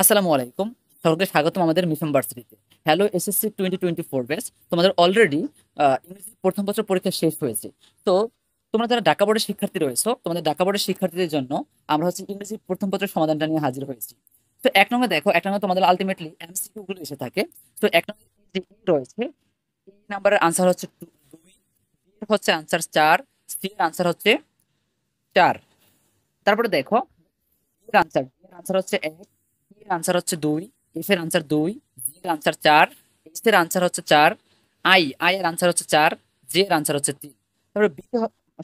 আসসালামু আলাইকুম। সকলকে স্বাগতম আমাদের মিশন ভার্সিটিতে। Hello SSC 2024 batch. তোমাদের অলরেডি ইংরেজি প্রথম বছর পরীক্ষা শেষ হয়েছে। তো তোমরা যারা ঢাকা বোর্ডের শিক্ষার্থী রয়েছো, তোমাদের ঢাকা বোর্ডের শিক্ষার্থীদের জন্য আমরা ইংরেজি প্রথম পত্রের সমাধানটা নিয়ে হাজির হয়েছি। তো এক নম্বর দেখো, এক নম্বর তোমাদের আলটিমেটলি এমসিকিউ গুলো এসে থাকে। তো এক নম্বর যে রয়েছে, এই নাম্বারের আনসার হচ্ছে 2, বি এর হচ্ছে আনসার 4, সি এর আনসার হচ্ছে 4। তারপরে দেখো, এর আনসার হচ্ছে 1, ই এর আনসার হচ্ছে 2, এফ এর আনসার 2, জি এর আনসার 4, এস এর আনসার হচ্ছে 4, আই এর আনসার হচ্ছে 4, জে এর আনসার হচ্ছে 3। তারপরে বি তে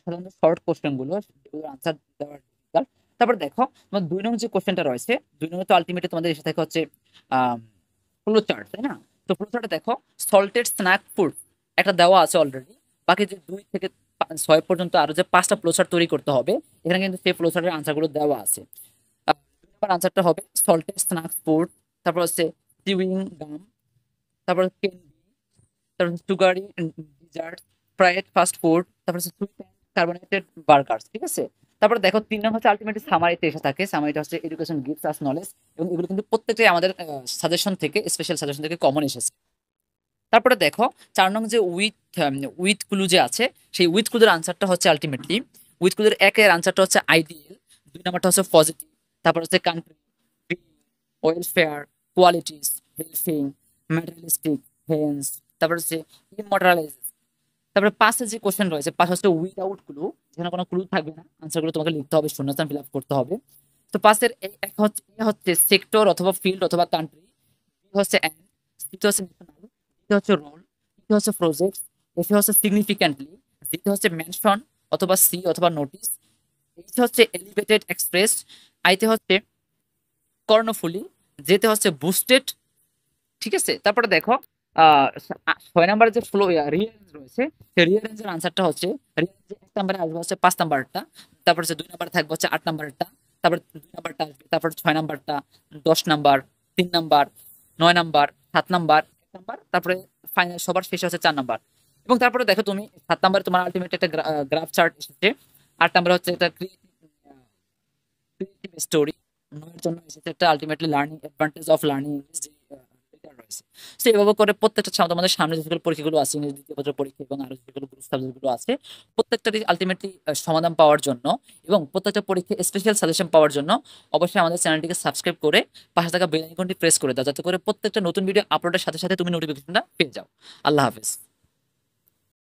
সাধারণত শর্ট কোশ্চেন গুলো, যেগুলোর আনসার দেওয়ার difficult। তারপরে দেখো, তোমার 2 নং যে কোশ্চেনটা রয়েছে, 2 নং তো আলটিমেটলি তোমাদের এসে থাকে হচ্ছে ফ্লো চার্ট, তাই না? তো ফ্লো চার্টে দেখো, সল্টেড স্ন্যাক ফুড একটা দেওয়া আছে অলরেডি। বাকি যে 2 থেকে 6 পর্যন্ত আরো যে 5টা ফ্লো চার্ট তৈরি করতে হবে, এখানে কিন্তু সেই ফ্লো চার্টের আনসার গুলো দেওয়া আছে। দুই নম্বর আনসারটা হবে সল্টেড স্ন্যাক্স ফুড, তারপর হচ্ছে চিউইং গাম, তারপর ক্যান্ডি, তারপর sugary dessert, fried fast food, তারপর হচ্ছে সুইট অ্যান্ড কার্বোনেটেড বার্গার্স। ঠিক আছে? তারপরে দেখো 3 নং হচ্ছে আলটিমেটলি সামারিতে এসে থাকে। সামারিটা হচ্ছে এডুকেশন গিভস আস নলেজ, এবং এগুলো কিন্তু প্রত্যেকটাই আমাদের সাজেশন থেকে, স্পেশাল সাজেশন থেকে কমন এসেছে। তারপরে দেখো 4 নং যে উইথ ক্লু যে আছে, সেই উইথ ক্লুদের আনসারটা হচ্ছে আলটিমেটলি, উইথ ক্লুদের একের আনসারটা হচ্ছে আইডিয়াল, 2 নম্বরটা হচ্ছে পজিটিভ, তারপর হচ্ছে কান্ট্রি, ওয়েলফেয়ার, কোয়ালিটিস, হেলথিং, ম্যাটেরিয়ালিস্টিক, হেন্স, তারপর হচ্ছে ইমমর্টালাইজ। তারপরে 5 যে কোশ্চেন রয়েছে, 5 হচ্ছে উইদাউট ক্লু, যেখানে কোনো ক্লু থাকবে না, আনসারগুলো তোমাকে লিখতে হবে, শূন্যস্থান ফিল আপ করতে হবে। তো 5-এর এক হচ্ছে সেক্টর অথবা ফিল্ড অথবা কান্ট্রি, বি হচ্ছে অ্যান্ড, সি হচ্ছে ন্যাশনাল, ডি হচ্ছে রোল, ই হচ্ছে প্রজেক্ট, এফ হচ্ছে সিগনিফিক্যান্টলি, জি হচ্ছে মেনশন অথবা সি অথবা নোটিস, এইচ হচ্ছে এলিভেটেড এক্সপ্রেস, আইতে হচ্ছে কর্ণফুলি, যেতে হচ্ছে বুস্টেড। ঠিক আছে? তারপরে দেখো, 6 নাম্বারের যে ফ্লো রিয়ারেঞ্জ রয়েছে, সেই রিয়ারেঞ্জের আনসারটা হচ্ছে, রিয়ারেঞ্জে 1 নাম্বারে আসবে হচ্ছে 5 নাম্বারটা, তারপর হচ্ছে 2 নাম্বারে থাকবে হচ্ছে 8 নাম্বারটা, তারপর 2 নাম্বারটা আসবে, তারপর 6 নাম্বারটা, 10 number, 3 number, 9 number, 7 number, 1 number, তারপরে ফাইনাল সবার শেষে হচ্ছে 4 নাম্বার। এবং তারপরে দেখো তুমি 7 নাম্বারে তোমার আলটিমেট একটা গ্রাফ চার্ট এসেছে। 8 নাম্বারে হচ্ছে একটা ক্রিয়েটিভ স্টোরি। 9 এর জন্য এসেছে একটা ultimately learning advantage of learning English, যে এটা রয়েছে। সো এভাবে করে প্রত্যেকটা আমাদের সামনে যেগুলো পরীক্ষাগুলো আছে, ইংরেজি দ্বিতীয় পত্রের পরীক্ষা এবং আরো যেগুলো গ্রুপ সাবজেক্টগুলো আছে, প্রত্যেকটারই আলটিমেটলি সমাধান পাওয়ার জন্য এবং প্রত্যেকটা পরীক্ষা স্পেশাল সাজেশন পাওয়ার জন্য অবশ্যই আমাদের চ্যানেলটিকে সাবস্ক্রাইব করে পাশে থাকা বেল আইকনটি প্রেস করে দাও, যাতে করে প্রত্যেকটা নতুন ভিডিও আপলোডের সাথে সাথে তুমি নোটিফিকেশনটা পেয়ে যাও। আল্লাহ হাফেজ।